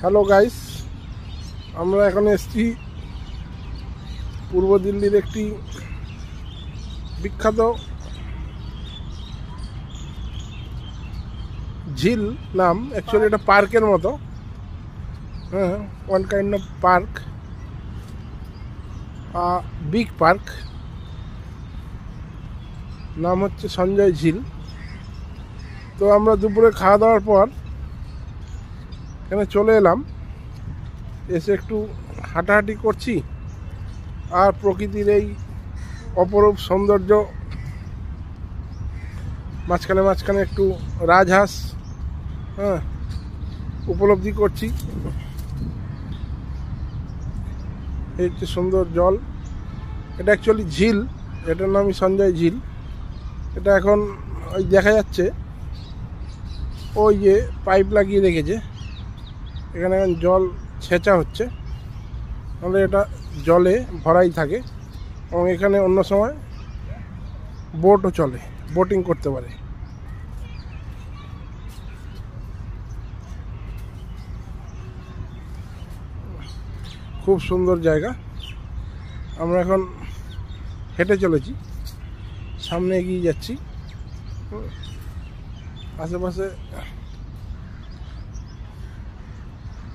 Hello guys, আমরা এখন এসেছি পূর্ব দিল্লির একটি বিখ্যাত ঝিল নাম। অ্যাকচুয়ালি এটা পার্কের মতো, হ্যাঁ, one kind of park, big park. নাম হচ্ছে সঞ্জয় ঝিল। তো আমরা দুপুরে খাওয়া দাওয়ার পর এখানে চলে এলাম, এসে একটু হাঁটাহাঁটি করছি আর প্রকৃতির এই অপরূপ সৌন্দর্য মাঝখানে মাঝখানে একটু রাজহাঁস উপলব্ধি করছি। এই হচ্ছে সুন্দর জল। এটা অ্যাকচুয়ালি ঝিল, এটার নামই সঞ্জয় ঝিল। এটা এখন ওই দেখা যাচ্ছে ওই যে পাইপ লাগিয়ে রেখেছে, এখানে এখন জল ছেঁচা হচ্ছে, তাহলে এটা জলে ভরাই থাকে এবং এখানে অন্য সময় বোটও চলে, বোটিং করতে পারে। খুব সুন্দর জায়গা। আমরা এখন হেঁটে চলেছি, সামনে এগিয়ে যাচ্ছি। আশেপাশে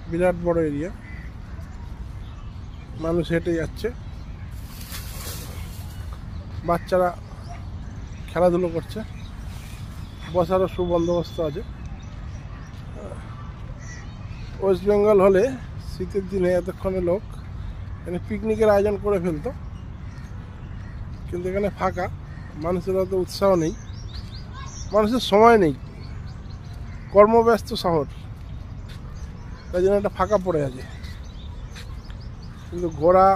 বিরাট বড় এরিয়া, মানুষ হেঁটে যাচ্ছে, বাচ্চারা খেলাধুলো করছে, বসারও সুবন্দোবস্ত আছে। ওয়েস্ট বেঙ্গল হলে শীতের দিনে এতক্ষণে লোক এখানে পিকনিকের আয়োজন করে ফেলতো, কিন্তু এখানে ফাঁকা, মানুষের অত উৎসাহ নেই, মানুষের সময় নেই, কর্মব্যস্ত শহর, তাই জন্য একটা ফাঁকা পড়ে আছে। কিন্তু ঘোরা,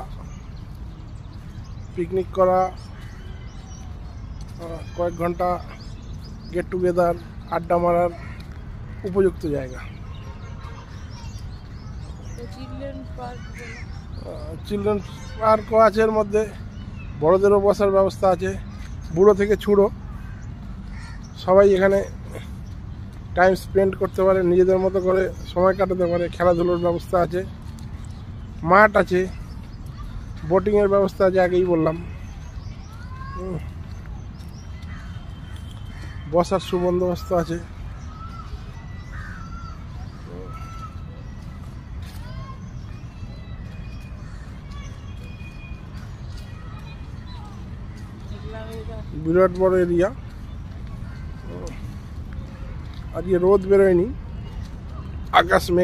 পিকনিক করা, কয়েক ঘন্টা গেট টুগেদার, আড্ডা মারার উপযুক্ত জায়গা। চিলড্রেন পার্কও আছে, এর মধ্যে বড়দেরও বসার ব্যবস্থা আছে, বুড়ো থেকে ছুড়ো সবাই এখানে টাইম স্পেন্ড করতে পারে, নিজেদের মতো করে সময় কাটাতে পারে। খেলাধুলোর ব্যবস্থা আছে, মাঠ আছে, বোটিংয়ের ব্যবস্থা আছে, আগেই বললাম, বসার সুবন্দোবস্ত আছে। বিরাট বড় এরিয়া। আজকে রোদ বেরোয়নি, আকাশ মেঘ।